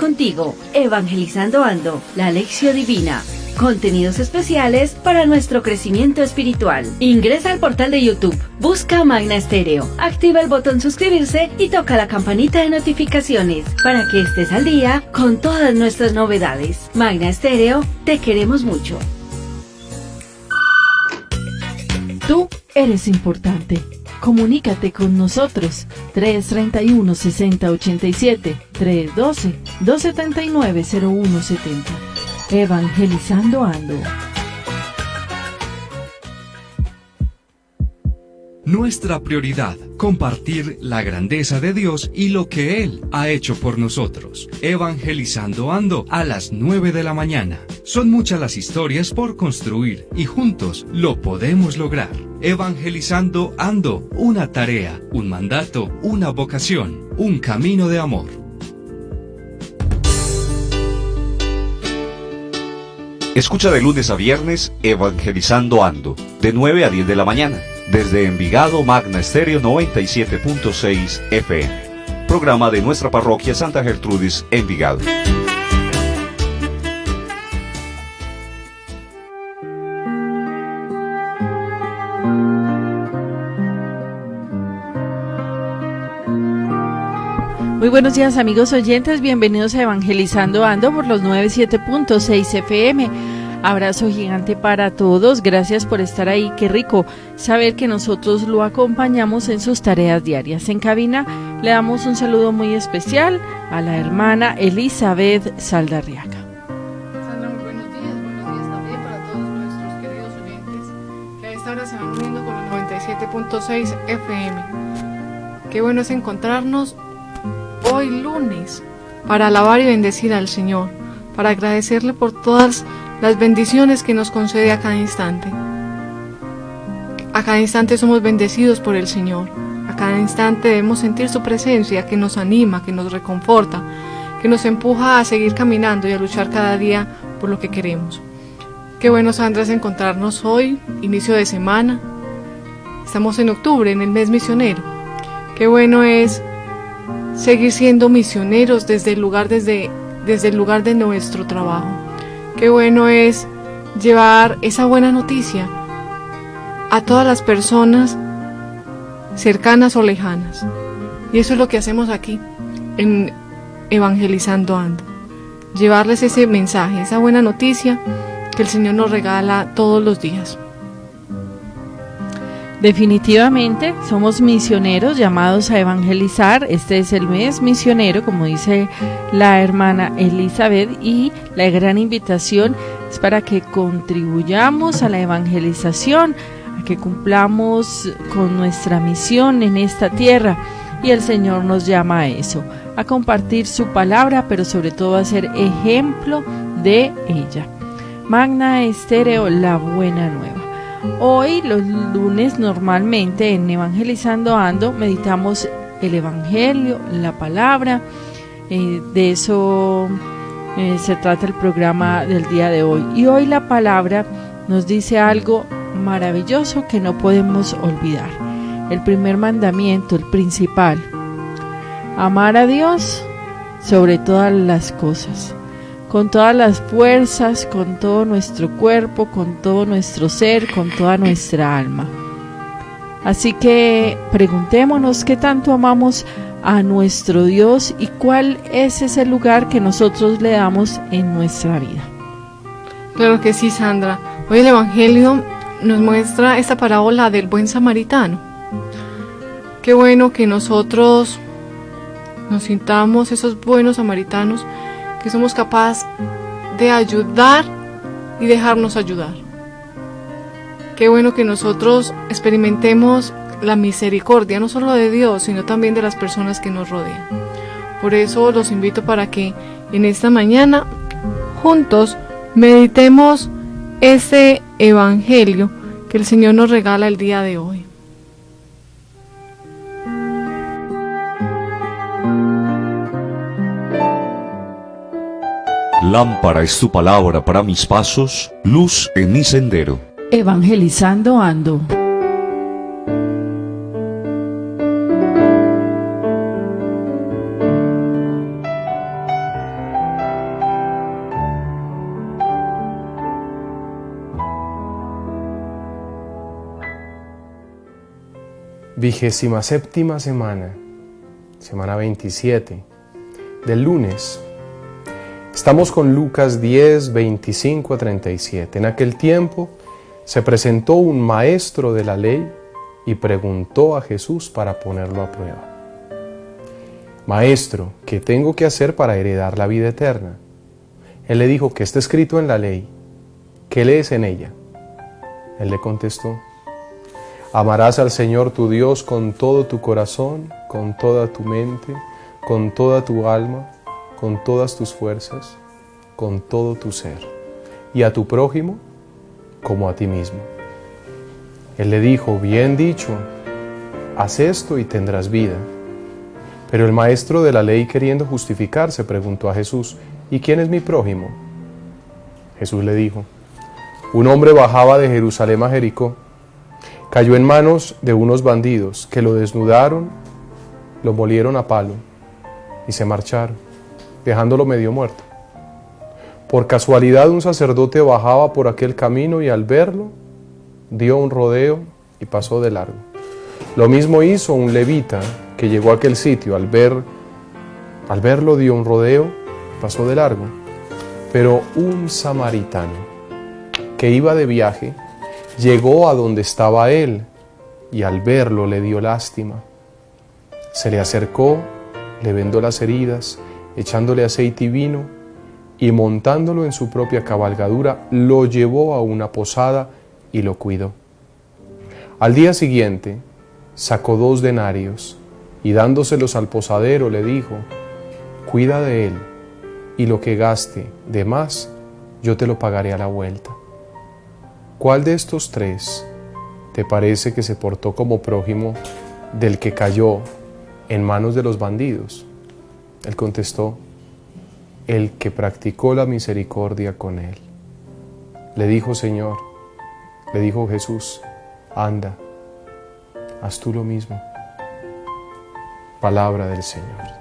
contigo, Evangelizando Ando, la Lección Divina. Contenidos especiales para nuestro crecimiento espiritual. Ingresa al portal de YouTube, busca Magna Estéreo, activa el botón suscribirse y toca la campanita de notificaciones para que estés al día con todas nuestras novedades. Magna Estéreo, te queremos mucho. Tú eres importante. Comunícate con nosotros 331-6087, 312-279-0170. Evangelizando Ando. Nuestra prioridad, compartir la grandeza de Dios y lo que Él ha hecho por nosotros. Evangelizando Ando a las 9 de la mañana. Son muchas las historias por construir y juntos lo podemos lograr. Evangelizando Ando, una tarea, un mandato, una vocación, un camino de amor. Escucha de lunes a viernes Evangelizando Ando, de 9 a 10 de la mañana. Desde Envigado, Magna Estéreo 97.6 FM. Programa de nuestra parroquia Santa Gertrudis, Envigado. Muy buenos días, amigos oyentes, bienvenidos a Evangelizando Ando por los 97.6 FM. Abrazo gigante para todos, gracias por estar ahí, qué rico saber que nosotros lo acompañamos en sus tareas diarias. En cabina le damos un saludo muy especial a la hermana Elizabeth Saldarriaga. Sandra, muy buenos días también para todos nuestros queridos oyentes que a esta hora se van uniendo con los 97.6 FM. Qué bueno es encontrarnos hoy lunes para alabar y bendecir al Señor, para agradecerle por todas las bendiciones que nos concede a cada instante. A cada instante somos bendecidos por el Señor. A cada instante debemos sentir su presencia que nos anima, que nos reconforta, que nos empuja a seguir caminando y a luchar cada día por lo que queremos. Qué bueno, Sandra, es encontrarnos hoy, inicio de semana. Estamos en octubre, en el mes misionero. Qué bueno es seguir siendo misioneros desde el lugar de nuestro trabajo. Qué bueno es llevar esa buena noticia a todas las personas cercanas o lejanas. Y eso es lo que hacemos aquí en Evangelizando Ando. Llevarles ese mensaje, esa buena noticia que el Señor nos regala todos los días. Definitivamente somos misioneros llamados a evangelizar. Este es el mes misionero, como dice la hermana Elizabeth, y la gran invitación es para que contribuyamos a la evangelización, a que cumplamos con nuestra misión en esta tierra. Y el Señor nos llama a eso, a compartir su palabra, pero sobre todo a ser ejemplo de ella. Magna Estéreo, la buena nueva. Hoy, los lunes, normalmente en Evangelizando Ando, meditamos el Evangelio, la palabra. De eso se trata el programa del día de hoy. Y hoy la palabra nos dice algo maravilloso que no podemos olvidar. El primer mandamiento, el principal: amar a Dios sobre todas las cosas, con todas las fuerzas, con todo nuestro cuerpo, con todo nuestro ser, con toda nuestra alma. Así que preguntémonos qué tanto amamos a nuestro Dios y cuál es ese lugar que nosotros le damos en nuestra vida. Claro que sí, Sandra. Hoy el Evangelio nos muestra esta parábola del buen samaritano. Qué bueno que nosotros nos sintamos esos buenos samaritanos, que somos capaces de ayudar y dejarnos ayudar. Qué bueno que nosotros experimentemos la misericordia, no solo de Dios, sino también de las personas que nos rodean. Por eso los invito para que en esta mañana juntos meditemos ese evangelio que el Señor nos regala el día de hoy. Lámpara es tu palabra para mis pasos, luz en mi sendero. Evangelizando Ando. 27ª semana, semana 27, del lunes. Estamos con Lucas 10, 25 a 37. En aquel tiempo se presentó un maestro de la ley y preguntó a Jesús para ponerlo a prueba. Maestro, ¿qué tengo que hacer para heredar la vida eterna? Él le dijo, ¿qué está escrito en la ley? ¿Qué lees en ella? Él le contestó, amarás al Señor tu Dios con todo tu corazón, con toda tu mente, con toda tu alma, con todas tus fuerzas, con todo tu ser, y a tu prójimo como a ti mismo. Él le dijo, bien dicho, haz esto y tendrás vida. Pero el maestro de la ley, queriendo justificarse, preguntó a Jesús, ¿y quién es mi prójimo? Jesús le dijo, un hombre bajaba de Jerusalén a Jericó, cayó en manos de unos bandidos que lo desnudaron, lo molieron a palo y se marcharon, dejándolo medio muerto. Por casualidad un sacerdote bajaba por aquel camino y al verlo, dio un rodeo y pasó de largo. Lo mismo hizo un levita que llegó a aquel sitio, al verlo dio un rodeo y pasó de largo. Pero un samaritano que iba de viaje llegó a donde estaba él y al verlo le dio lástima. Se le acercó, le vendó las heridas, echándole aceite y vino, y montándolo en su propia cabalgadura, lo llevó a una posada y lo cuidó. Al día siguiente, sacó 2 denarios y dándoselos al posadero le dijo, cuida de él, y lo que gaste de más, yo te lo pagaré a la vuelta. ¿Cuál de estos 3 te parece que se portó como prójimo del que cayó en manos de los bandidos? Él contestó, el que practicó la misericordia con él. Le dijo Jesús, anda, haz tú lo mismo. Palabra del Señor.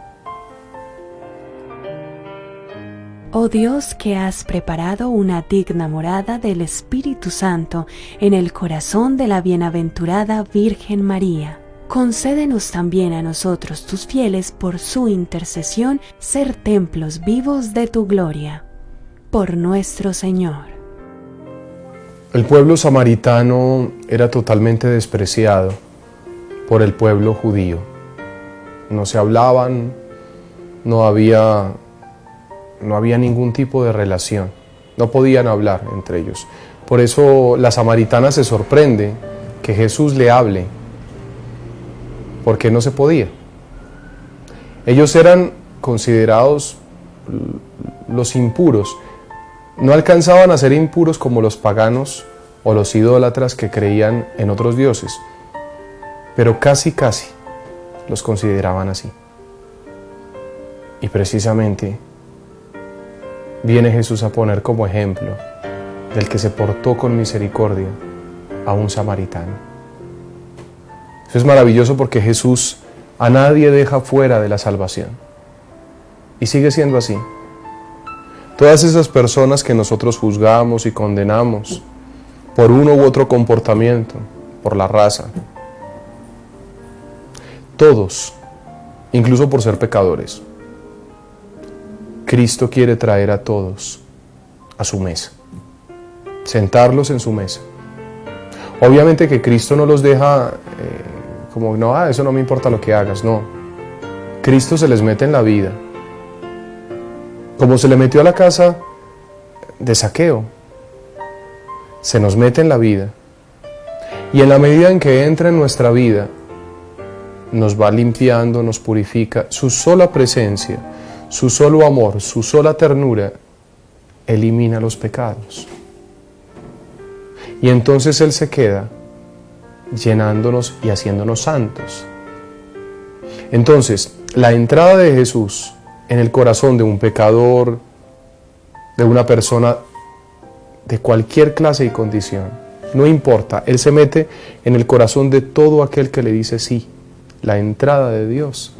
Oh Dios, que has preparado una digna morada del Espíritu Santo en el corazón de la bienaventurada Virgen María, concédenos también a nosotros, tus fieles, por su intercesión, ser templos vivos de tu gloria. Por nuestro Señor. El pueblo samaritano era totalmente despreciado por el pueblo judío. No se hablaban, no había ningún tipo de relación, no podían hablar entre ellos. Por eso la samaritana se sorprende que Jesús le hable, porque no se podía. Ellos eran considerados los impuros, no alcanzaban a ser impuros como los paganos o los idólatras que creían en otros dioses, pero casi los consideraban así. Y precisamente viene Jesús a poner como ejemplo del que se portó con misericordia a un samaritano. Eso es maravilloso porque Jesús a nadie deja fuera de la salvación. Y sigue siendo así. Todas esas personas que nosotros juzgamos y condenamos por uno u otro comportamiento, por la raza, todos, incluso por ser pecadores, Cristo quiere traer a todos a su mesa, sentarlos en su mesa. Obviamente que Cristo no los deja como, no, eso no me importa lo que hagas, no. Cristo se les mete en la vida, como se le metió a la casa de Zaqueo, se nos mete en la vida, y en la medida en que entra en nuestra vida, nos va limpiando, nos purifica. Su sola presencia, su solo amor, su sola ternura, elimina los pecados. Y entonces Él se queda llenándonos y haciéndonos santos. Entonces, la entrada de Jesús en el corazón de un pecador, de una persona de cualquier clase y condición, no importa, Él se mete en el corazón de todo aquel que le dice sí. La entrada de Dios,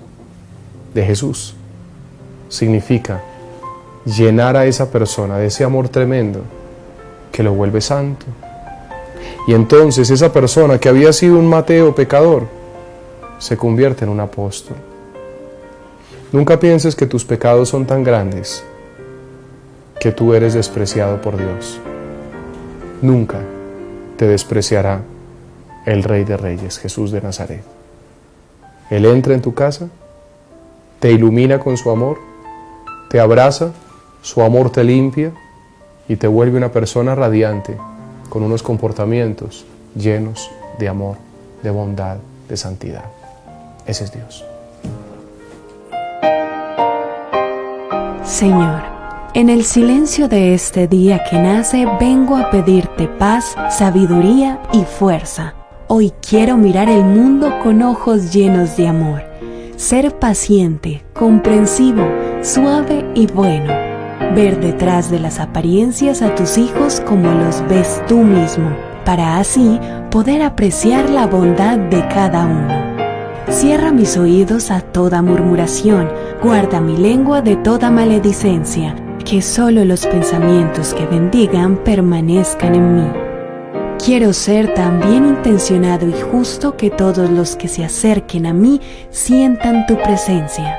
de Jesús, significa llenar a esa persona de ese amor tremendo que lo vuelve santo. Y entonces esa persona que había sido un Mateo pecador, se convierte en un apóstol. Nunca pienses que tus pecados son tan grandes que tú eres despreciado por Dios. Nunca te despreciará el Rey de Reyes, Jesús de Nazaret. Él entra en tu casa, te ilumina con su amor, te abraza, su amor te limpia y te vuelve una persona radiante, con unos comportamientos llenos de amor, de bondad, de santidad. Ese es Dios. Señor, en el silencio de este día que nace, vengo a pedirte paz, sabiduría y fuerza. Hoy quiero mirar el mundo con ojos llenos de amor, ser paciente, comprensivo, suave y bueno, ver detrás de las apariencias a tus hijos como los ves tú mismo, para así poder apreciar la bondad de cada uno. Cierra mis oídos a toda murmuración, guarda mi lengua de toda maledicencia, que solo los pensamientos que bendigan permanezcan en mí. Quiero ser tan bien intencionado y justo que todos los que se acerquen a mí sientan tu presencia.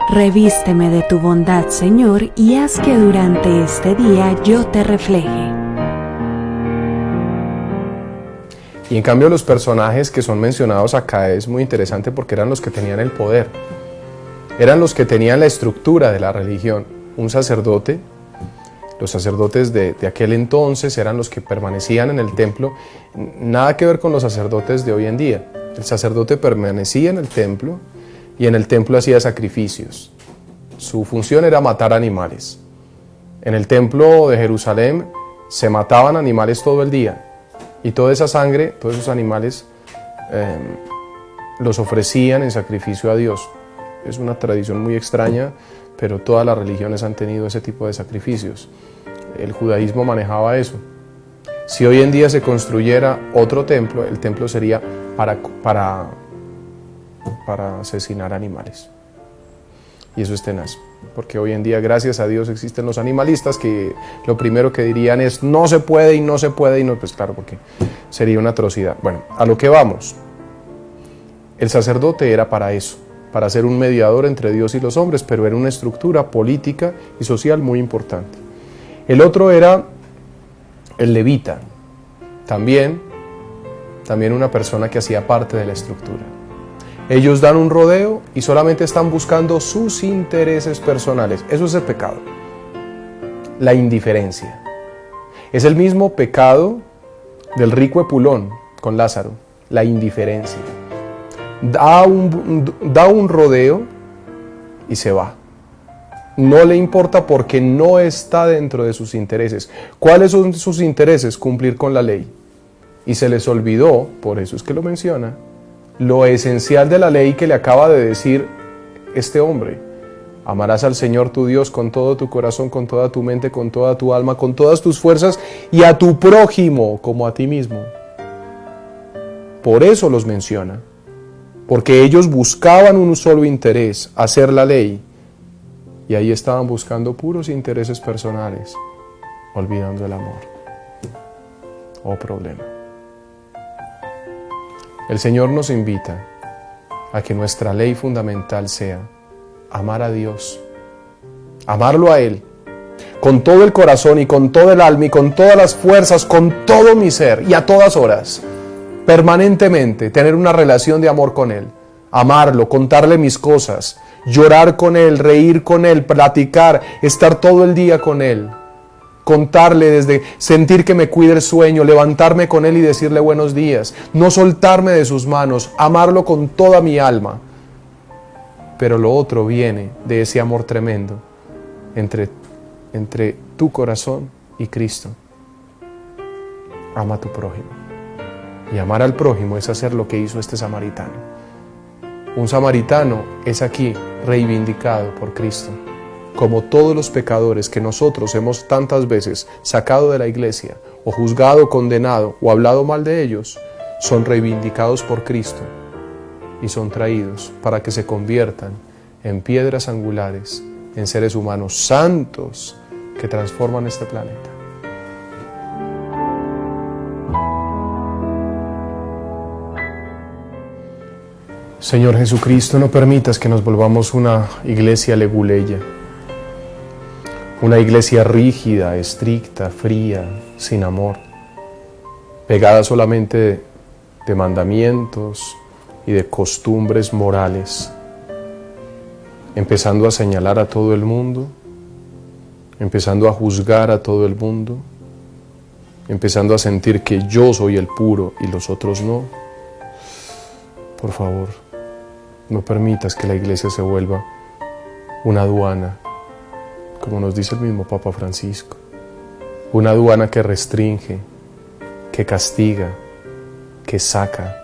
Revísteme de tu bondad, Señor, y haz que durante este día yo te refleje. Y en cambio los personajes que son mencionados acá es muy interesante porque eran los que tenían el poder, eran los que tenían la estructura de la religión. Un sacerdote, los sacerdotes de aquel entonces eran los que permanecían en el templo, nada que ver con los sacerdotes de hoy en día. El sacerdote permanecía en el templo y en el templo hacía sacrificios. Su función era matar animales. En el templo de Jerusalén se mataban animales todo el día. Y toda esa sangre, todos esos animales, los ofrecían en sacrificio a Dios. Es una tradición muy extraña, pero todas las religiones han tenido ese tipo de sacrificios. El judaísmo manejaba eso. Si hoy en día se construyera otro templo, el templo sería para asesinar animales. Y eso es tenaz, porque hoy en día, gracias a Dios, existen los animalistas que lo primero que dirían es no se puede y no se puede y no, pues claro, porque sería una atrocidad. Bueno, a lo que vamos. El sacerdote era para eso, para ser un mediador entre Dios y los hombres, pero era una estructura política y social muy importante. El otro era el levita, también una persona que hacía parte de la estructura. Ellos dan un rodeo y solamente están buscando sus intereses personales. Eso es el pecado. La indiferencia. Es el mismo pecado del rico Epulón con Lázaro, la indiferencia. Da un rodeo y se va. No le importa porque no está dentro de sus intereses. ¿Cuáles son sus intereses? Cumplir con la ley. Y se les olvidó, por eso es que lo menciona, lo esencial de la ley que le acaba de decir este hombre. Amarás al Señor tu Dios con todo tu corazón, con toda tu mente, con toda tu alma, con todas tus fuerzas y a tu prójimo como a ti mismo. Por eso los menciona. Porque ellos buscaban un solo interés, hacer la ley. Y ahí estaban buscando puros intereses personales, olvidando el amor. Oh problema. El Señor nos invita a que nuestra ley fundamental sea amar a Dios, amarlo a Él, con todo el corazón y con todo el alma y con todas las fuerzas, con todo mi ser y a todas horas, permanentemente, tener una relación de amor con Él, amarlo, contarle mis cosas, llorar con Él, reír con Él, platicar, estar todo el día con Él. Contarle desde sentir que me cuide el sueño, levantarme con Él y decirle buenos días, no soltarme de sus manos, amarlo con toda mi alma. Pero lo otro viene de ese amor tremendo entre tu corazón y Cristo. Ama a tu prójimo. Y amar al prójimo es hacer lo que hizo este samaritano. Un samaritano es aquí reivindicado por Cristo. Como todos los pecadores que nosotros hemos tantas veces sacado de la iglesia, o juzgado, condenado, o hablado mal de ellos, son reivindicados por Cristo y son traídos para que se conviertan en piedras angulares, en seres humanos santos que transforman este planeta. Señor Jesucristo, no permitas que nos volvamos una iglesia leguleya, una iglesia rígida, estricta, fría, sin amor, pegada solamente de mandamientos y de costumbres morales, empezando a señalar a todo el mundo, empezando a juzgar a todo el mundo, empezando a sentir que yo soy el puro y los otros no. Por favor, no permitas que la iglesia se vuelva una aduana, como nos dice el mismo Papa Francisco, una aduana que restringe, que castiga, que saca.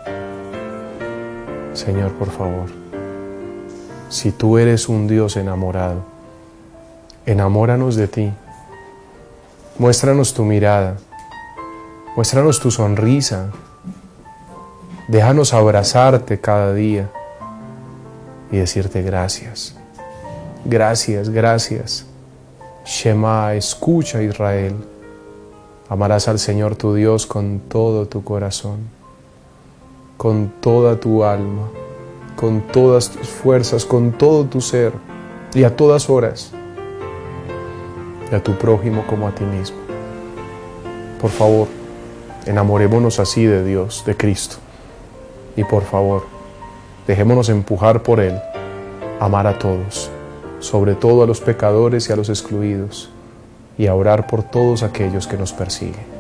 Señor, por favor, si tú eres un Dios enamorado, enamóranos de ti, muéstranos tu mirada, muéstranos tu sonrisa, déjanos abrazarte cada día y decirte gracias, gracias, gracias. Shema, escucha Israel, amarás al Señor tu Dios con todo tu corazón, con toda tu alma, con todas tus fuerzas, con todo tu ser y a todas horas, y a tu prójimo como a ti mismo. Por favor, enamorémonos así de Dios, de Cristo, y por favor, dejémonos empujar por Él, amar a todos, sobre todo a los pecadores y a los excluidos, y a orar por todos aquellos que nos persiguen.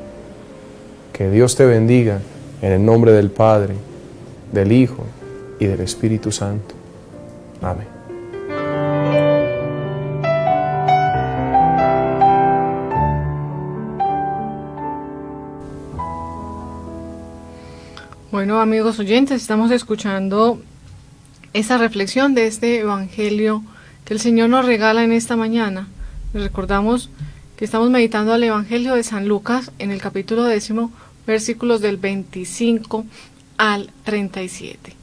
Que Dios te bendiga en el nombre del Padre, del Hijo y del Espíritu Santo. Amén. Bueno, amigos oyentes, estamos escuchando esa reflexión de este Evangelio que el Señor nos regala en esta mañana. Les recordamos que estamos meditando el Evangelio de San Lucas en el capítulo 10, versículos del 25 al 37.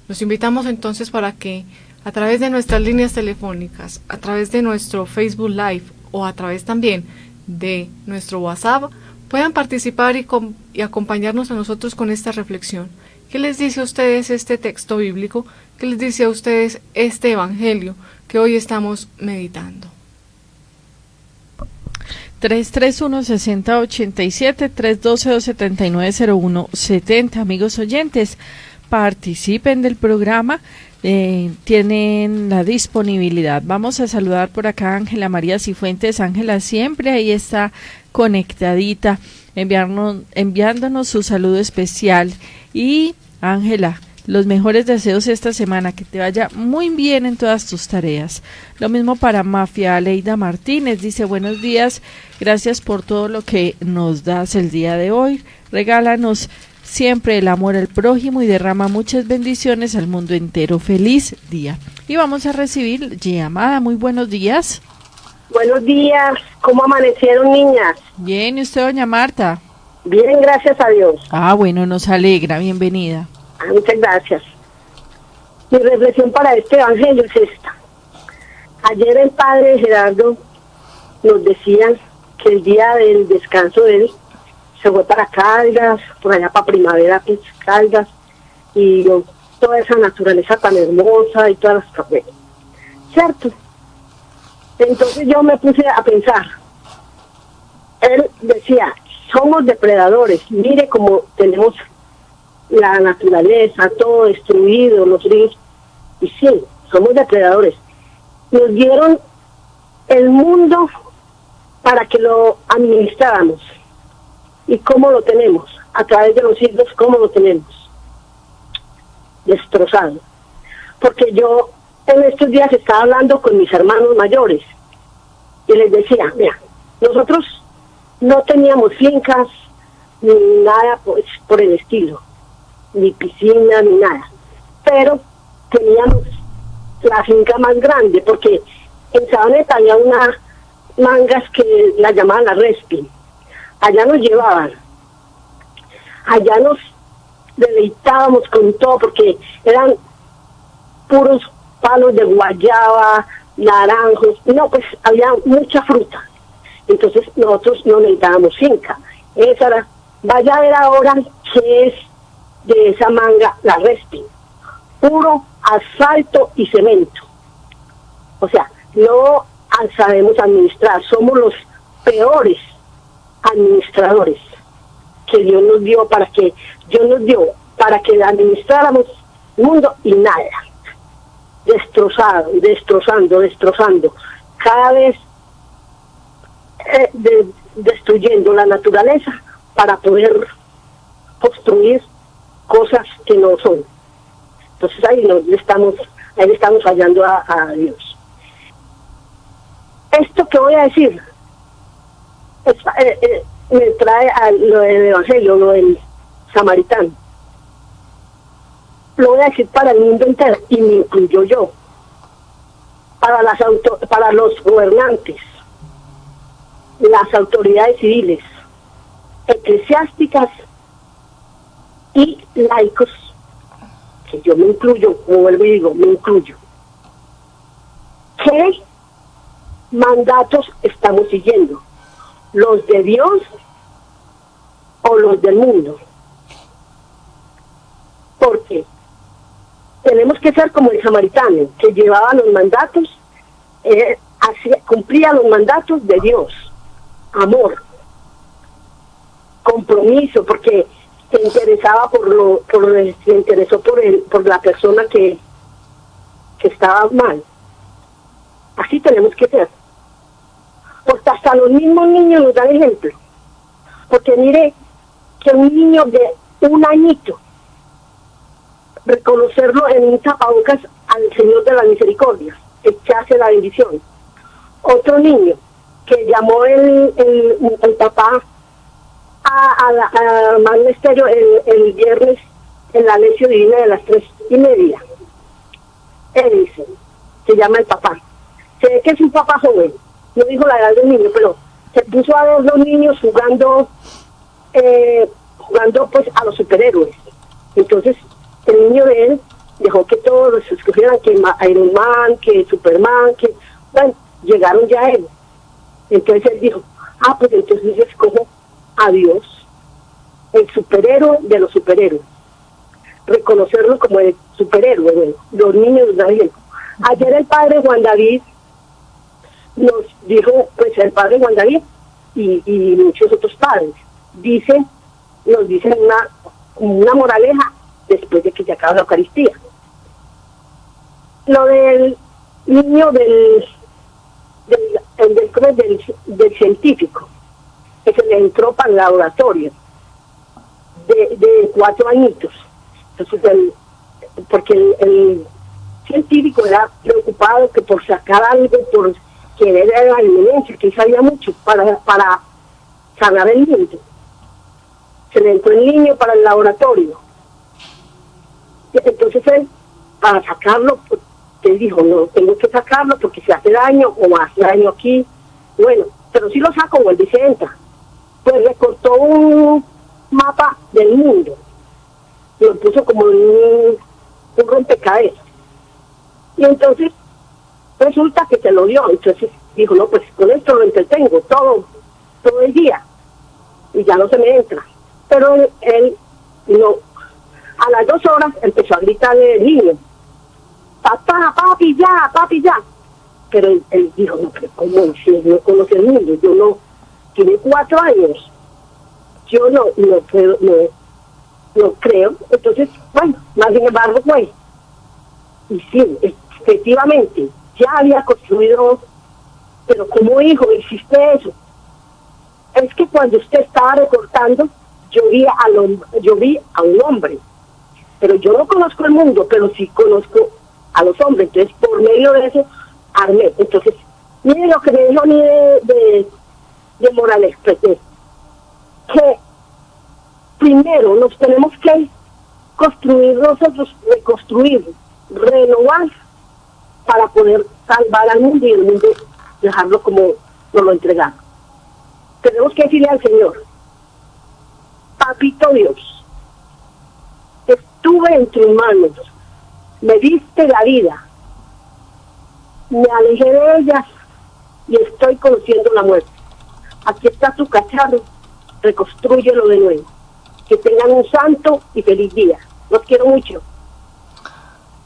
Los invitamos entonces para que a través de nuestras líneas telefónicas, a través de nuestro Facebook Live o a través también de nuestro WhatsApp puedan participar y acompañarnos a nosotros con esta reflexión. ¿Qué les dice a ustedes este texto bíblico? ¿Qué les dice a ustedes este Evangelio que hoy estamos meditando? 331-6087, 312-279-0170. Amigos oyentes, participen del programa, tienen la disponibilidad. Vamos a saludar por acá a Ángela María Cifuentes. Ángela siempre ahí está conectadita, enviándonos su saludo especial. Y Ángela, los mejores deseos esta semana, que te vaya muy bien en todas tus tareas. Lo mismo para Mafia Aleida Martínez, dice buenos días, gracias por todo lo que nos das el día de hoy, regálanos siempre el amor al prójimo y derrama muchas bendiciones al mundo entero. Feliz día. Y vamos a recibir llamada. Muy buenos días. Buenos días, ¿cómo amanecieron, niñas? Bien, ¿y usted, doña Marta? Bien, gracias a Dios. Ah, bueno, nos alegra, bienvenida. Muchas gracias. Mi reflexión para este evangelio es esta. Ayer el padre Gerardo nos decía que el día del descanso de él se fue para Caldas, por allá para Primavera, pues, Caldas, y toda esa naturaleza tan hermosa y todas las cafés. ¿Cierto? Entonces yo me puse a pensar. Él decía, somos depredadores, mire cómo tenemos la naturaleza, todo destruido, los ríos, y sí, somos depredadores. Nos dieron el mundo para que lo administráramos. ¿Y cómo lo tenemos? A través de los siglos, ¿cómo lo tenemos? Destrozado. Porque yo en estos días estaba hablando con mis hermanos mayores y les decía, mira, nosotros no teníamos fincas ni nada pues, por el estilo, ni piscina ni nada, pero teníamos la finca más grande porque en Sabaneta había unas mangas que la llamaban la Respi. Allá nos llevaban, allá nos deleitábamos con todo porque eran puros palos de guayaba, naranjos, no, pues había mucha fruta. Entonces nosotros no necesitábamos finca. Esa era, vaya a ver ahora qué es de esa manga la Respi. puro asfalto y cemento. O sea, no sabemos administrar, somos los peores administradores que Dios nos dio para que administráramos el mundo y nada. Destrozando, cada vez destruyendo la naturaleza para poder construir cosas que no son. Entonces ahí le estamos fallando a Dios. Esto que voy a decir me trae a lo del Evangelio, lo del samaritano. Lo voy a decir para el mundo entero y me incluyo yo, para los gobernantes, las autoridades civiles, eclesiásticas y laicos, que yo me incluyo, como vuelvo y digo, me incluyo. ¿Qué mandatos estamos siguiendo? ¿Los de Dios o los del mundo? Porque tenemos que ser como el samaritano, que llevaba los mandatos, cumplía los mandatos de Dios. Amor, compromiso, porque se interesaba se interesó por la persona que estaba mal. Así tenemos que ser. Porque hasta los mismos niños nos dan ejemplo. Porque mire que un niño de 1 añito, reconocerlo en un tapabocas al Señor de la Misericordia, echarse la bendición. Otro niño que llamó el papá a Magna Estéreo el viernes en la lección divina de las 3:30. Él dice, se llama el papá. Se ve que es un papá joven, no dijo la edad del niño, pero se puso a ver los niños jugando pues a los superhéroes. Entonces el niño de él dejó que todos los escogieran, que Iron Man, que Superman, que bueno, llegaron ya a él. Entonces él dijo, pues entonces yo escojo a Dios, el superhéroe de los superhéroes, reconocerlo como el superhéroe. Bueno, los niños nos dan ejemplo. Ayer el padre Juan David nos dijo, pues el padre Juan David y muchos otros padres nos dicen una moraleja después de que se acaba la Eucaristía. Lo del niño del científico que se le entró para el laboratorio de 4 añitos. Entonces porque el científico era preocupado que por sacar algo, por querer la eminencia, que sabía mucho para sanar el mundo. Se le entró el niño para el laboratorio. Entonces él, para sacarlo, él dijo, no, tengo que sacarlo porque se hace daño o hace daño aquí. Bueno, pero si lo saco, vuelve y se entra. Pues recortó un mapa del mundo, lo puso como un rompecabezas. Y entonresulta que se lo dio. Entonces dijo, no, pues con esto lo entretengo todo el día y ya no se me entra. Pero él no. A las 2 horas empezó a gritarle el niño, papá, papi ya. Pero él dijo, no, pero ¿cómo? Si no conoce el mundo, yo no, tiene 4 años, yo no puedo, no creo. Entonces, bueno, más sin embargo fue. Y sí, efectivamente, ya había construido, pero como hijo hiciste eso. Es que cuando usted estaba recortando, yo vi a un hombre, pero yo no conozco el mundo, pero sí conozco a los hombres. Entonces, por medio de eso, armé. Entonces, mire lo que me dijo a mí de Morales, pues, que primero nos tenemos que construir nosotros, reconstruir, renovar, para poder salvar al mundo y el mundo dejarlo como nos lo entregaron. Tenemos que decirle al Señor, Papito Dios, estuve en tus manos, me diste la vida, me alejé de ellas y estoy conociendo la muerte. Aquí está tu cacharro, reconstrúyelo de nuevo. Que tengan un santo y feliz día. Los quiero mucho.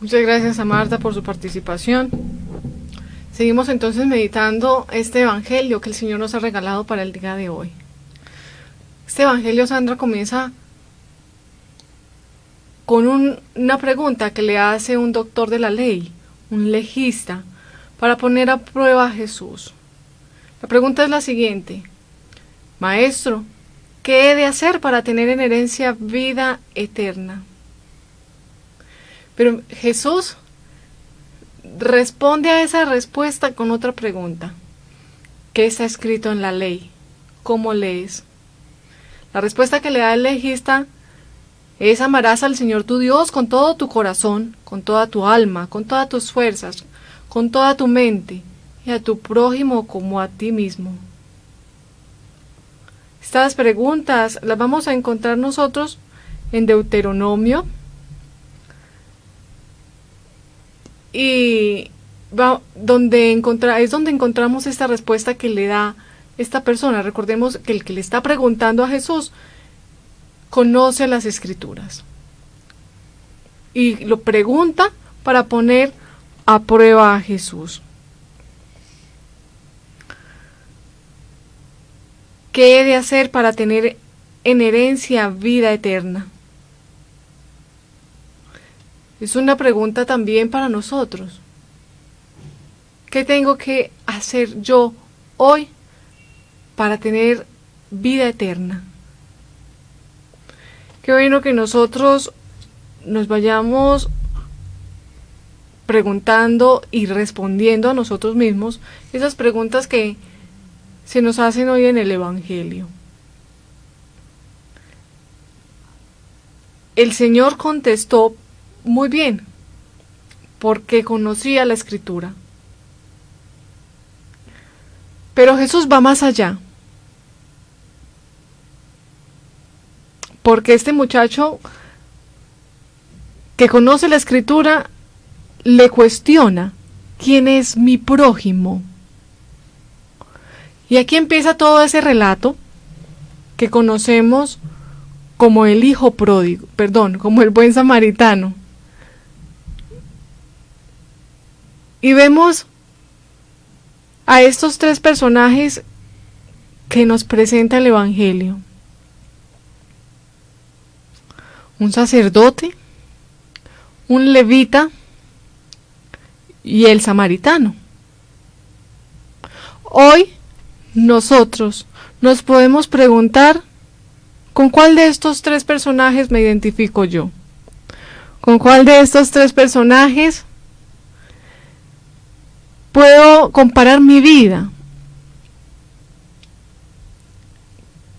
Muchas gracias a Marta por su participación. Seguimos entonces meditando este evangelio que el Señor nos ha regalado para el día de hoy. Este evangelio, Sandra, comienza con una pregunta que le hace un doctor de la ley, un legista, para poner a prueba a Jesús. La pregunta es la siguiente: Maestro, ¿qué he de hacer para tener en herencia vida eterna? Pero Jesús responde a esa respuesta con otra pregunta. ¿Qué está escrito en la ley? ¿Cómo lees? La respuesta que le da el legista es: amarás al Señor tu Dios con todo tu corazón, con toda tu alma, con todas tus fuerzas, con toda tu mente, y a tu prójimo como a ti mismo. Estas preguntas las vamos a encontrar nosotros en Deuteronomio, y donde encontramos esta respuesta que le da esta persona. Recordemos que el que le está preguntando a Jesús conoce las Escrituras y lo pregunta para poner a prueba a Jesús. ¿Qué he de hacer para tener en herencia vida eterna? Es una pregunta también para nosotros. ¿Qué tengo que hacer yo hoy para tener vida eterna? Qué bueno que nosotros nos vayamos preguntando y respondiendo a nosotros mismos esas preguntas que se nos hacen hoy en el Evangelio. El Señor contestó muy bien, porque conocía la Escritura. Pero Jesús va más allá, porque este muchacho que conoce la Escritura le cuestiona: ¿quién es mi prójimo? Y aquí empieza todo ese relato que conocemos como el hijo pródigo, como el buen samaritano. Y vemos a estos tres personajes que nos presenta el Evangelio: un sacerdote, un levita y el samaritano. Hoy nosotros nos podemos preguntar: ¿con cuál de estos tres personajes me identifico yo? ¿Con cuál de estos tres personajes puedo comparar mi vida?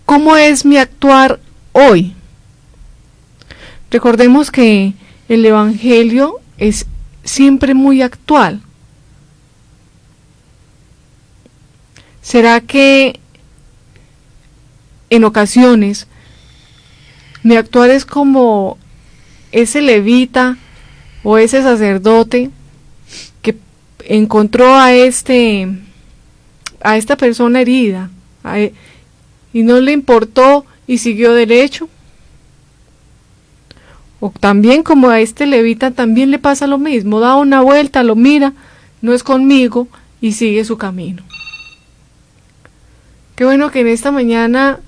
¿Cómo es mi actuar hoy? Recordemos que el Evangelio es siempre muy actual. ¿Será que en ocasiones mi actuar es como ese levita o ese sacerdote que encontró a esta persona herida y no le importó y siguió derecho? O también, como a este levita, también le pasa lo mismo: da una vuelta, lo mira, no es conmigo, y sigue su camino. Qué bueno que en esta mañana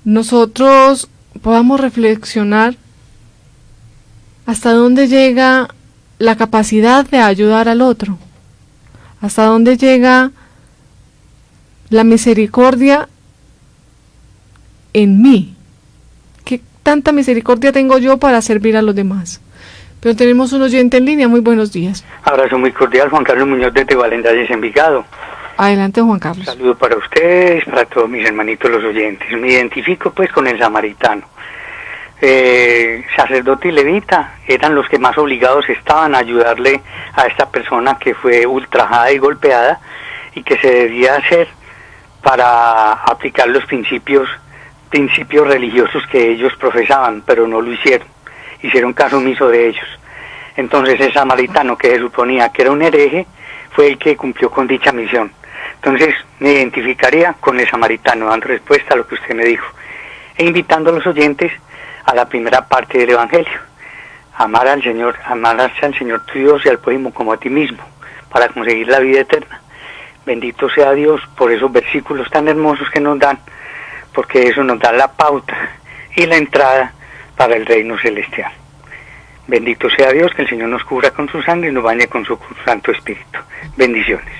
nosotros podamos reflexionar hasta dónde llega la capacidad de ayudar al otro, hasta dónde llega la misericordia en mí. ¿Qué tanta misericordia tengo yo para servir a los demás? Pero tenemos un oyente en línea. Muy buenos días. Abrazo muy cordial, Juan Carlos Muñoz de Tebalendares, Envigado. Adelante, Juan Carlos. Saludo para ustedes, para todos mis hermanitos los oyentes. Me identifico pues con el samaritano. Sacerdote y levita eran los que más obligados estaban a ayudarle a esta persona que fue ultrajada y golpeada, y que se debía hacer para aplicar los principios religiosos que ellos profesaban, pero no lo hicieron caso omiso de ellos. Entonces el samaritano, que se suponía que era un hereje, fue el que cumplió con dicha misión. Entonces me identificaría con el samaritano, dando respuesta a lo que usted me dijo, e invitando a los oyentes a la primera parte del Evangelio, amarás al Señor tu Dios y al prójimo como a ti mismo, para conseguir la vida eterna. Bendito sea Dios por esos versículos tan hermosos que nos dan, porque eso nos da la pauta y la entrada para el reino celestial. Bendito sea Dios, que el Señor nos cubra con su sangre y nos bañe con su Santo Espíritu. Bendiciones.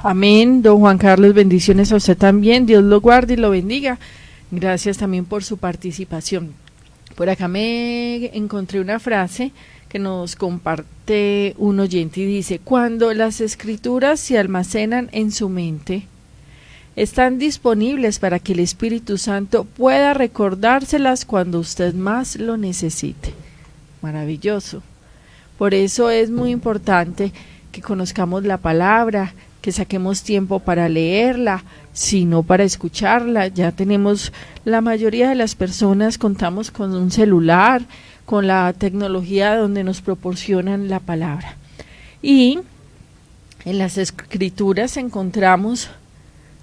Amén, don Juan Carlos, bendiciones a usted también, Dios lo guarde y lo bendiga. Gracias también por su participación. Por acá me encontré una frase que nos comparte un oyente y dice: cuando las escrituras se almacenan en su mente, están disponibles para que el Espíritu Santo pueda recordárselas cuando usted más lo necesite. Maravilloso. Por eso es muy importante que conozcamos la palabra, que saquemos tiempo para leerla, sino para escucharla. Ya tenemos, la mayoría de las personas contamos con un celular, con la tecnología donde nos proporcionan la palabra. Y en las escrituras encontramos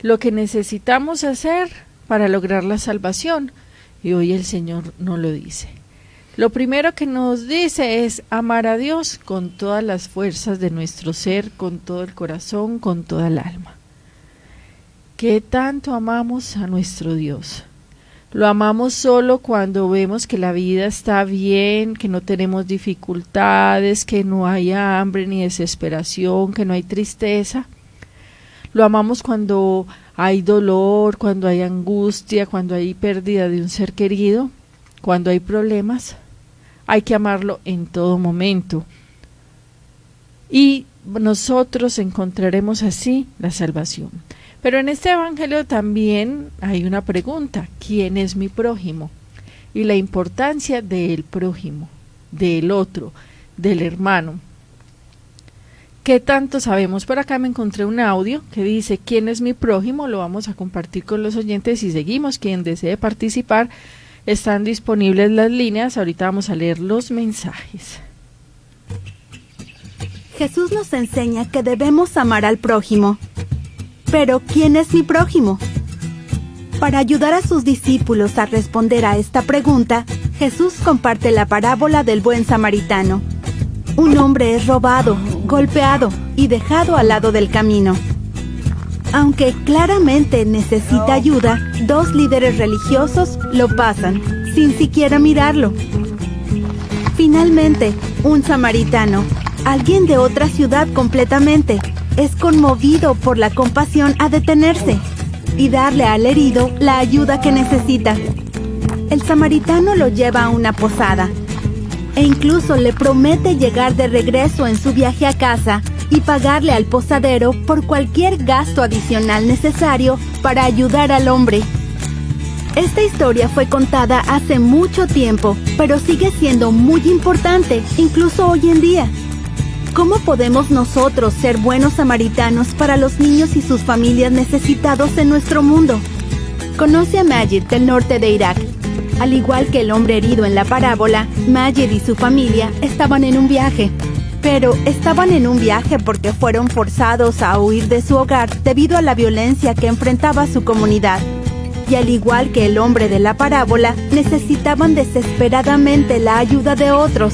lo que necesitamos hacer para lograr la salvación. Y hoy el Señor nos lo dice. Lo primero que nos dice es amar a Dios con todas las fuerzas de nuestro ser, con todo el corazón, con toda el alma. ¿Qué tanto amamos a nuestro Dios? Lo amamos solo cuando vemos que la vida está bien, que no tenemos dificultades, que no hay hambre ni desesperación, que no hay tristeza. Lo amamos cuando hay dolor, cuando hay angustia, cuando hay pérdida de un ser querido, cuando hay problemas. Hay que amarlo en todo momento. Y nosotros encontraremos así la salvación. Pero en este evangelio también hay una pregunta: ¿quién es mi prójimo? Y la importancia del prójimo, del otro, del hermano. ¿Qué tanto sabemos? Por acá me encontré un audio que dice: ¿quién es mi prójimo? Lo vamos a compartir con los oyentes y seguimos. Quien desee participar, están disponibles las líneas. Ahorita vamos a leer los mensajes. Jesús nos enseña que debemos amar al prójimo. Pero, ¿quién es mi prójimo? Para ayudar a sus discípulos a responder a esta pregunta, Jesús comparte la parábola del buen samaritano. Un hombre es robado, golpeado y dejado al lado del camino. Aunque claramente necesita ayuda, dos líderes religiosos lo pasan, sin siquiera mirarlo. Finalmente, un samaritano, alguien de otra ciudad completamente, es conmovido por la compasión a detenerse y darle al herido la ayuda que necesita. El samaritano lo lleva a una posada e incluso le promete llegar de regreso en su viaje a casa y pagarle al posadero por cualquier gasto adicional necesario para ayudar al hombre. Esta historia fue contada hace mucho tiempo, pero sigue siendo muy importante, incluso hoy en día. ¿Cómo podemos nosotros ser buenos samaritanos para los niños y sus familias necesitados en nuestro mundo? Conoce a Majid del norte de Irak. Al igual que el hombre herido en la parábola, Majid y su familia estaban en un viaje. Pero estaban en un viaje porque fueron forzados a huir de su hogar debido a la violencia que enfrentaba su comunidad. Y al igual que el hombre de la parábola, necesitaban desesperadamente la ayuda de otros.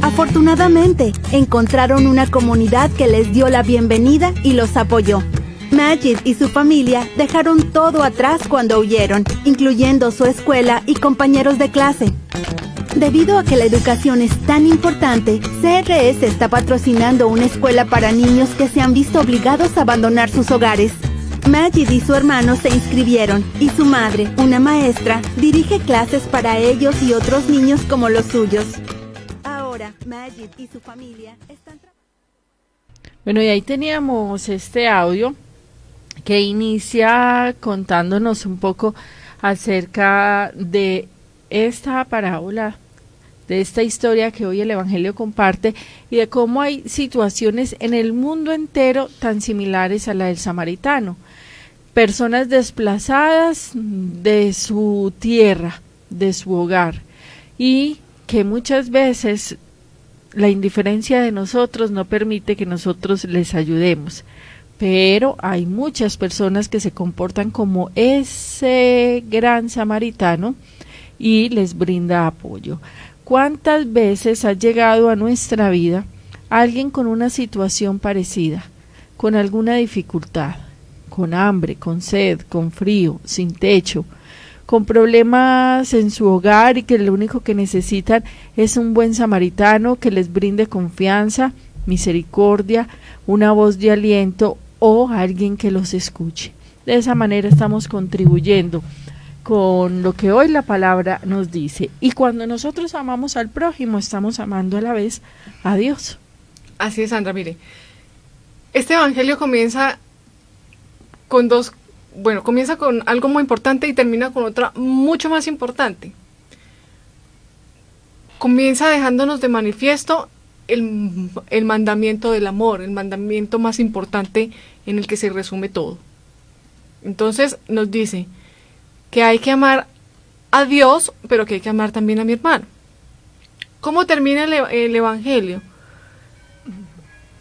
Afortunadamente, encontraron una comunidad que les dio la bienvenida y los apoyó. Majid y su familia dejaron todo atrás cuando huyeron, incluyendo su escuela y compañeros de clase. Debido a que la educación es tan importante, CRS está patrocinando una escuela para niños que se han visto obligados a abandonar sus hogares. Majid y su hermano se inscribieron y su madre, una maestra, dirige clases para ellos y otros niños como los suyos. Ahora, Majid y su familia están Bueno, y ahí teníamos este audio que inicia contándonos un poco acerca de esta parábola, de esta historia que hoy el Evangelio comparte y de cómo hay situaciones en el mundo entero tan similares a la del samaritano. Personas desplazadas de su tierra, de su hogar, y que muchas veces la indiferencia de nosotros no permite que nosotros les ayudemos. Pero hay muchas personas que se comportan como ese gran samaritano y les brinda apoyo. ¿Cuántas veces ha llegado a nuestra vida alguien con una situación parecida, con alguna dificultad, con hambre, con sed, con frío, sin techo, con problemas en su hogar y que lo único que necesitan es un buen samaritano que les brinde confianza, misericordia, una voz de aliento o alguien que los escuche? De esa manera estamos contribuyendo con lo que hoy la palabra nos dice. Y cuando nosotros amamos al prójimo, estamos amando a la vez a Dios. Así es, Sandra, mire. Este evangelio comienza con comienza con algo muy importante y termina con otra mucho más importante. Comienza dejándonos de manifiesto el mandamiento del amor, el mandamiento más importante en el que se resume todo. Entonces nos dice que hay que amar a Dios, pero que hay que amar también a mi hermano. ¿Cómo termina el evangelio?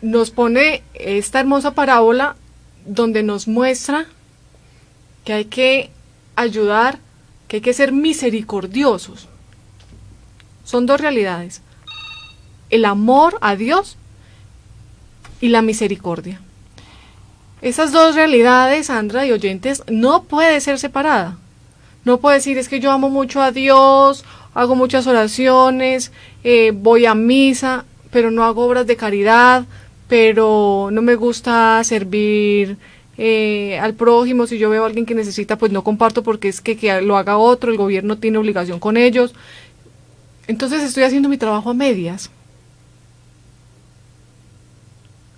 Nos pone esta hermosa parábola donde nos muestra que hay que ayudar, que hay que ser misericordiosos. Son dos realidades: el amor a Dios y la misericordia. Esas dos realidades, Sandra y oyentes, no puede ser separada. No puedo decir, es que yo amo mucho a Dios, hago muchas oraciones, voy a misa, pero no hago obras de caridad, pero no me gusta servir al prójimo. Si yo veo a alguien que necesita, pues no comparto porque es que lo haga otro, el gobierno tiene obligación con ellos. Entonces estoy haciendo mi trabajo a medias.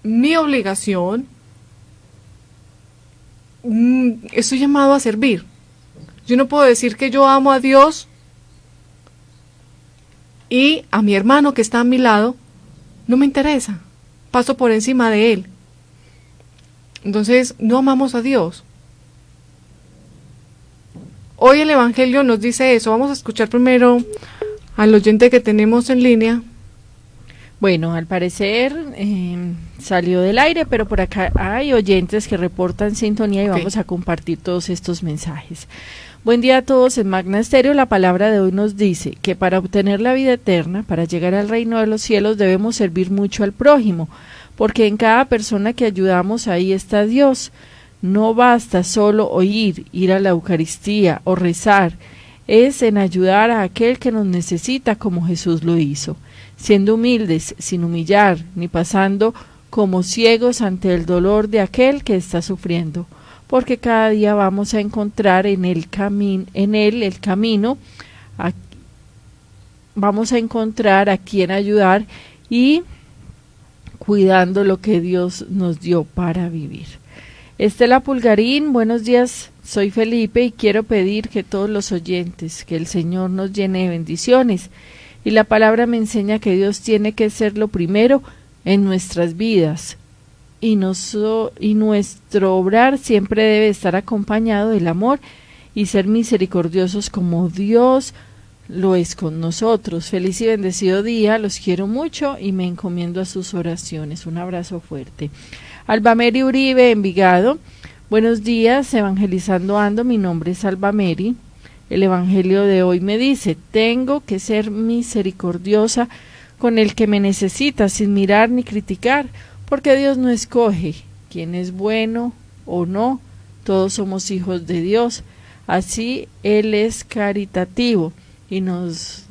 Mi obligación, estoy llamado a servir. Yo no puedo decir que yo amo a Dios y a mi hermano que está a mi lado no me interesa, paso por encima de él. Entonces no amamos a Dios. Hoy el evangelio nos dice eso. Vamos a escuchar primero al oyente que tenemos en línea. Bueno, al parecer salió del aire, pero por acá hay oyentes que reportan sintonía y vamos a compartir todos estos mensajes. Buen día a todos. En Magna Estéreo la palabra de hoy nos dice que para obtener la vida eterna, para llegar al reino de los cielos, debemos servir mucho al prójimo, porque en cada persona que ayudamos ahí está Dios. No basta solo oír, ir a la Eucaristía o rezar, es en ayudar a aquel que nos necesita como Jesús lo hizo, siendo humildes, sin humillar, ni pasando como ciegos ante el dolor de aquel que está sufriendo, porque cada día vamos a encontrar en él el camino, vamos a encontrar a quien ayudar y cuidando lo que Dios nos dio para vivir. Estela Pulgarín, buenos días, soy Felipe y quiero pedir que todos los oyentes, que el Señor nos llene de bendiciones. Y la palabra me enseña que Dios tiene que ser lo primero en nuestras vidas. Y nuestro obrar siempre debe estar acompañado del amor y ser misericordiosos como Dios lo es con nosotros. Feliz y bendecido día, los quiero mucho y me encomiendo a sus oraciones. Un abrazo fuerte. Alba Mary Uribe, Envigado. Buenos días, evangelizando ando, mi nombre es Alba Mary. El evangelio de hoy me dice, tengo que ser misericordiosa con el que me necesita, sin mirar ni criticar, porque Dios no escoge quién es bueno o no, todos somos hijos de Dios. Así Él es caritativo y nos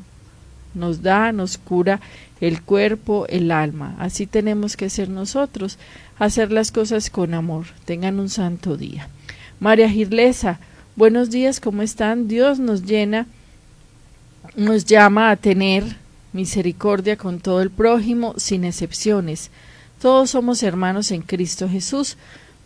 cura el cuerpo, el alma. Así tenemos que ser nosotros, hacer las cosas con amor. Tengan un santo día. María Girlesa, buenos días, ¿cómo están? Dios nos llama a tener misericordia con todo el prójimo, sin excepciones. Todos somos hermanos en Cristo Jesús.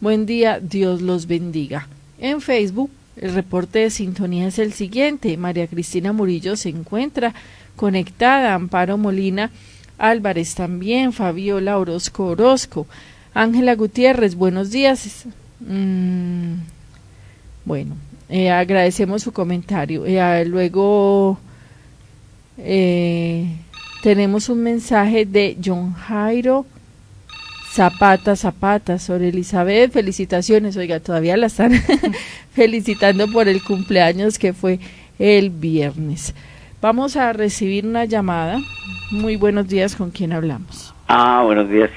Buen día, Dios los bendiga. En Facebook, el reporte de sintonía es el siguiente. María Cristina Murillo se encuentra conectada, Amparo Molina Álvarez también, Fabiola Orozco, Ángela Gutiérrez, buenos días. Bueno, agradecemos su comentario. Luego tenemos un mensaje de John Jairo Zapata sobre Elizabeth. Felicitaciones, oiga, todavía la están felicitando por el cumpleaños que fue el viernes. Vamos a recibir una llamada. Muy buenos días, ¿con quién hablamos? Buenos días,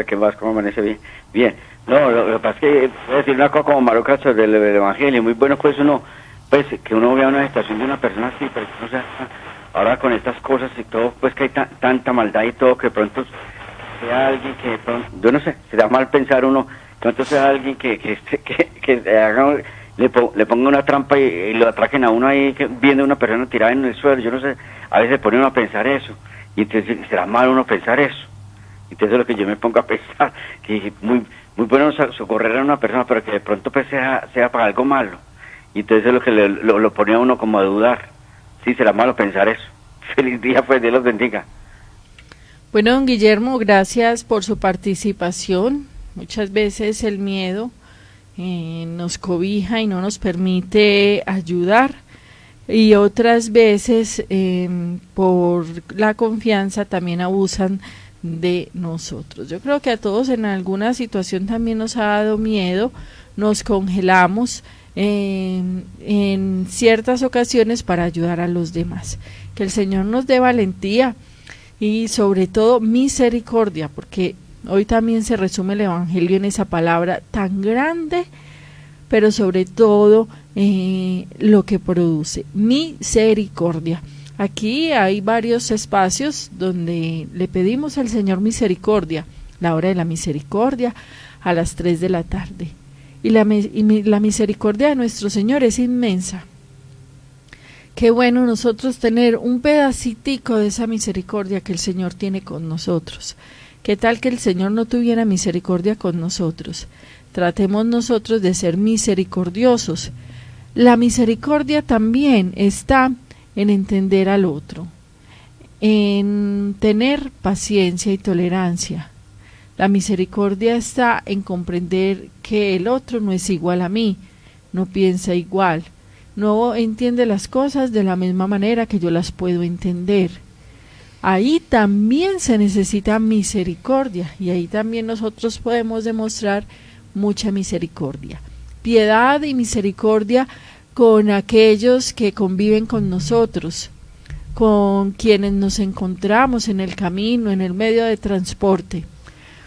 ¿qué más? ¿Cómo amanece? Bien. Bien. No, lo que pasa es que voy a decir una cosa como Maruca sobre el Evangelio. Muy bueno pues uno, pues que uno vea una situación de una persona así, pero que no sea, ahora con estas cosas y todo, pues que hay tanta maldad y todo, que de pronto sea alguien que de pronto, yo no sé, se da mal pensar uno, de pronto sea alguien que haga, le ponga una trampa y lo atraquen a uno ahí viendo una persona tirada en el suelo, yo no sé, a veces se pone uno a pensar eso, y entonces será mal uno pensar eso. Entonces es lo que yo me pongo a pensar, que muy bueno socorrer a una persona, pero que de pronto pues sea para algo malo. Y entonces es lo que lo pone a uno como a dudar. Sí, será malo pensar eso. Feliz día, pues, Dios los bendiga. Bueno, don Guillermo, gracias por su participación. Muchas veces el miedo nos cobija y no nos permite ayudar. Y otras veces, por la confianza, también abusan de nosotros. Yo creo que a todos en alguna situación también nos ha dado miedo, nos congelamos en ciertas ocasiones para ayudar a los demás. Que el Señor nos dé valentía y sobre todo misericordia, porque hoy también se resume el Evangelio en esa palabra tan grande, pero sobre todo lo que produce, misericordia. Aquí hay varios espacios donde le pedimos al Señor misericordia, la hora de la misericordia a las 3 de la tarde. Y la misericordia de nuestro Señor es inmensa. Qué bueno nosotros tener un pedacitico de esa misericordia que el Señor tiene con nosotros. ¿Qué tal que el Señor no tuviera misericordia con nosotros? Tratemos nosotros de ser misericordiosos. La misericordia también está en entender al otro, en tener paciencia y tolerancia. La misericordia está en comprender que el otro no es igual a mí, no piensa igual, no entiende las cosas de la misma manera que yo las puedo entender. Ahí también se necesita misericordia y ahí también nosotros podemos demostrar mucha misericordia, piedad y misericordia con aquellos que conviven con nosotros, con quienes nos encontramos en el camino, en el medio de transporte,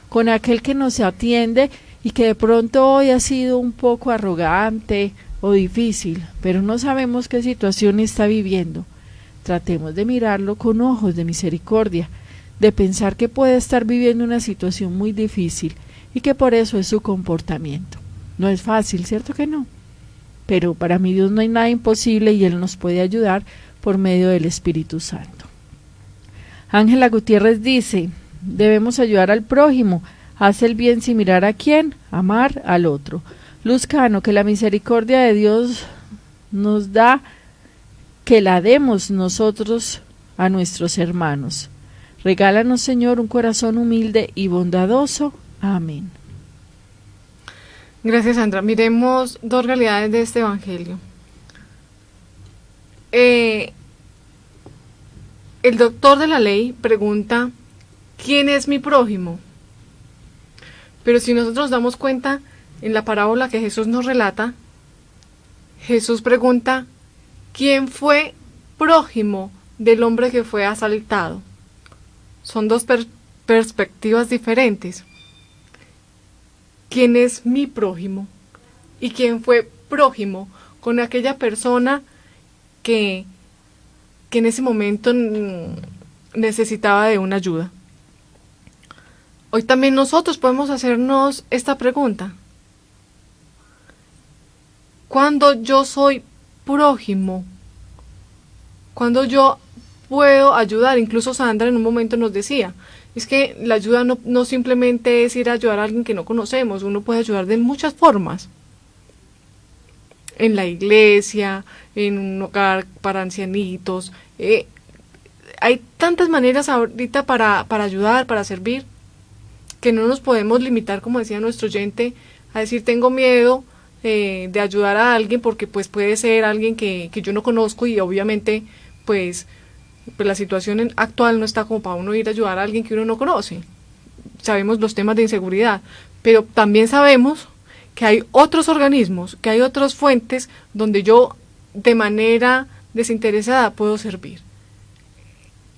con aquel que nos atiende y que de pronto hoy ha sido un poco arrogante o difícil, pero no sabemos qué situación está viviendo. Tratemos de mirarlo con ojos de misericordia, de pensar que puede estar viviendo una situación muy difícil y que por eso es su comportamiento. No es fácil, ¿cierto que no? Pero para mi Dios no hay nada imposible y Él nos puede ayudar por medio del Espíritu Santo. Ángela Gutiérrez dice, debemos ayudar al prójimo, haz el bien sin mirar a quién, amar al otro. Luz Cano, que la misericordia de Dios nos da, que la demos nosotros a nuestros hermanos. Regálanos, Señor, un corazón humilde y bondadoso. Amén. Gracias, Sandra. Miremos dos realidades de este Evangelio. El doctor de la ley pregunta, ¿quién es mi prójimo? Pero si nosotros damos cuenta, en la parábola que Jesús nos relata, Jesús pregunta, ¿quién fue prójimo del hombre que fue asaltado? Son dos perspectivas diferentes. ¿Quién es mi prójimo? ¿Y quién fue prójimo con aquella persona que en ese momento necesitaba de una ayuda? Hoy también nosotros podemos hacernos esta pregunta. ¿Cuándo yo soy prójimo? ¿Cuándo yo puedo ayudar? Incluso Sandra en un momento nos decía, es que la ayuda no simplemente es ir a ayudar a alguien que no conocemos, uno puede ayudar de muchas formas. En la iglesia, en un hogar para ancianitos, hay tantas maneras ahorita para ayudar, para servir, que no nos podemos limitar, como decía nuestro oyente, a decir tengo miedo de ayudar a alguien porque pues puede ser alguien que yo no conozco y obviamente pues la situación actual no está como para uno ir a ayudar a alguien que uno no conoce. Sabemos los temas de inseguridad, pero también sabemos que hay otros organismos, que hay otras fuentes donde yo de manera desinteresada puedo servir.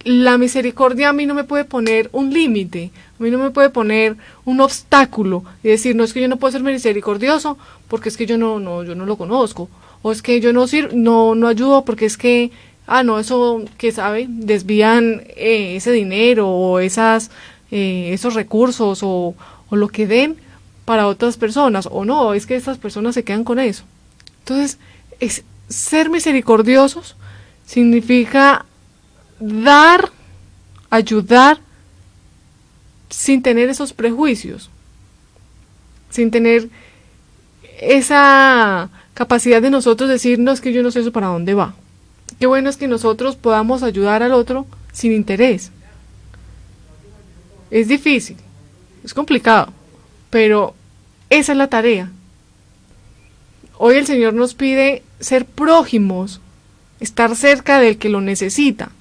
la misericordia a mí no me puede poner un límite, a mí no me puede poner un obstáculo y decir, no, es que yo no puedo ser misericordioso porque es que yo no lo conozco, o es que yo no ayudo porque es que, eso que sabe, desvían ese dinero o esos recursos o lo que den para otras personas, o no, es que estas personas se quedan con eso. Entonces, ser misericordiosos significa dar, ayudar, sin tener esos prejuicios, sin tener esa capacidad de nosotros decir, no, es que yo no sé eso para dónde va. Qué bueno es que nosotros podamos ayudar al otro sin interés. Es difícil, es complicado, pero esa es la tarea. Hoy el Señor nos pide ser prójimos, estar cerca del que lo necesita.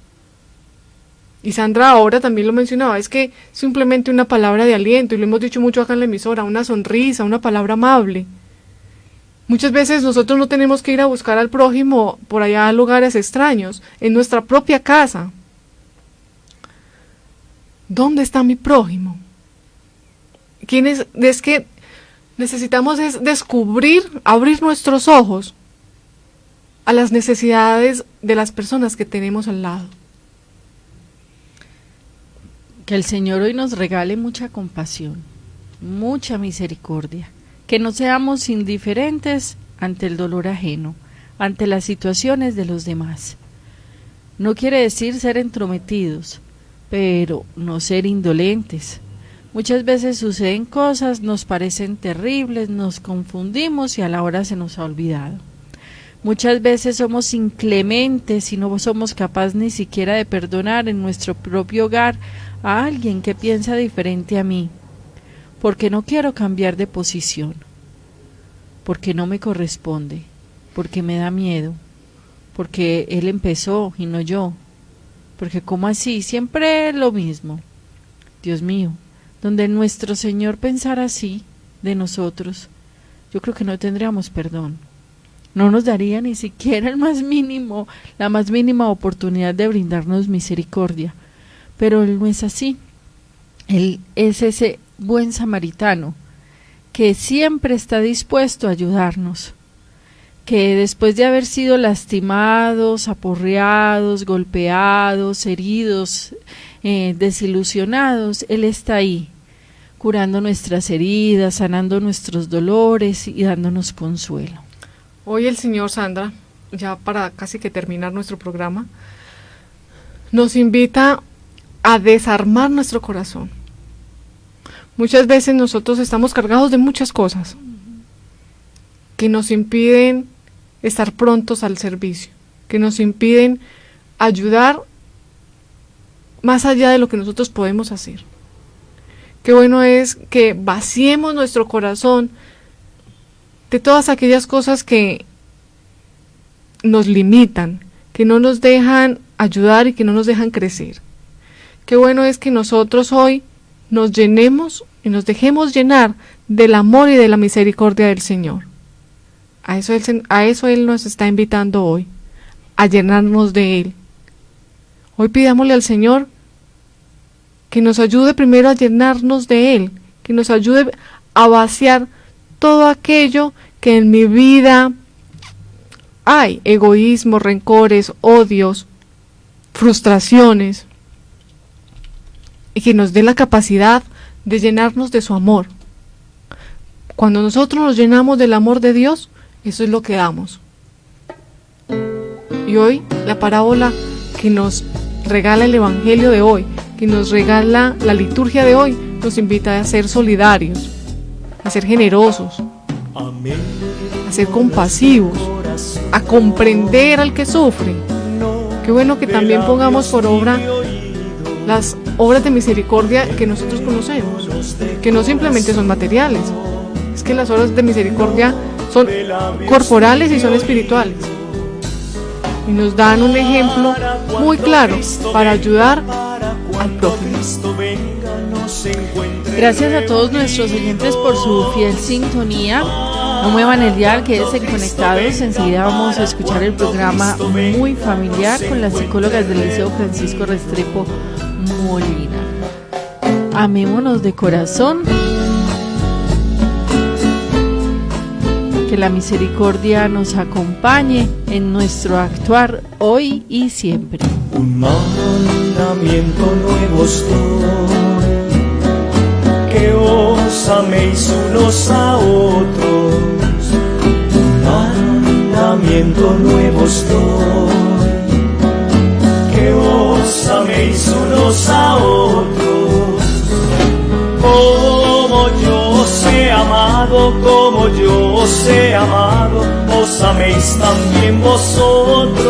Y Sandra ahora también lo mencionaba, es que simplemente una palabra de aliento, y lo hemos dicho mucho acá en la emisora, una sonrisa, una palabra amable. Muchas veces nosotros no tenemos que ir a buscar al prójimo por allá a lugares extraños, en nuestra propia casa. ¿Dónde está mi prójimo? Es que necesitamos descubrir, abrir nuestros ojos a las necesidades de las personas que tenemos al lado. Que el Señor hoy nos regale mucha compasión, mucha misericordia, que no seamos indiferentes ante el dolor ajeno, ante las situaciones de los demás. No quiere decir ser entrometidos, pero no ser indolentes. Muchas veces suceden cosas, nos parecen terribles, nos confundimos y a la hora se nos ha olvidado. Muchas veces somos inclementes y no somos capaces ni siquiera de perdonar en nuestro propio hogar a alguien que piensa diferente a mí, porque no quiero cambiar de posición, porque no me corresponde, porque me da miedo, porque él empezó y no yo, porque ¿cómo así? Siempre lo mismo. Dios mío, donde nuestro Señor pensara así de nosotros, yo creo que no tendríamos perdón. No nos daría ni siquiera la más mínima oportunidad de brindarnos misericordia. Pero Él no es así. Él es ese buen samaritano que siempre está dispuesto a ayudarnos, que después de haber sido lastimados, aporreados, golpeados, heridos, desilusionados, Él está ahí, curando nuestras heridas, sanando nuestros dolores y dándonos consuelo. Hoy el Señor, Sandra, ya para casi que terminar nuestro programa, nos invita a desarmar nuestro corazón. Muchas veces nosotros estamos cargados de muchas cosas que nos impiden estar prontos al servicio, que nos impiden ayudar más allá de lo que nosotros podemos hacer. Qué bueno es que vaciemos nuestro corazón de todas aquellas cosas que nos limitan, que no nos dejan ayudar y que no nos dejan crecer. Qué bueno es que nosotros hoy nos llenemos y nos dejemos llenar del amor y de la misericordia del Señor. A eso Él nos está invitando hoy, a llenarnos de Él. Hoy pidámosle al Señor que nos ayude primero a llenarnos de Él, que nos ayude a vaciar todo aquello que en mi vida hay, egoísmo, rencores, odios, frustraciones, y que nos dé la capacidad de llenarnos de su amor. Cuando nosotros nos llenamos del amor de Dios, eso es lo que damos. Y hoy la parábola que nos regala el Evangelio de hoy, que nos regala la liturgia de hoy, nos invita a ser solidarios, a ser generosos, a ser compasivos, a comprender al que sufre. Qué bueno que también pongamos por obra las obras de misericordia que nosotros conocemos, que no simplemente son materiales, es que las obras de misericordia son corporales y son espirituales, y nos dan un ejemplo muy claro para ayudar al prójimo. Gracias a todos nuestros oyentes por su fiel sintonía. No muevan el dial, quédense conectados. Enseguida vamos a escuchar el programa Muy Familiar con las psicólogas del Liceo Francisco Restrepo Molina. Amémonos de corazón. Que la misericordia nos acompañe en nuestro actuar hoy y siempre. Un mandamiento nuevo os doy, que os améis unos a otros. Un mandamiento nuevo os doy, que os améis unos a otros. Como yo os he amado, como yo os he amado, os améis también vosotros.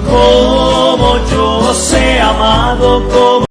Como yo os he amado, como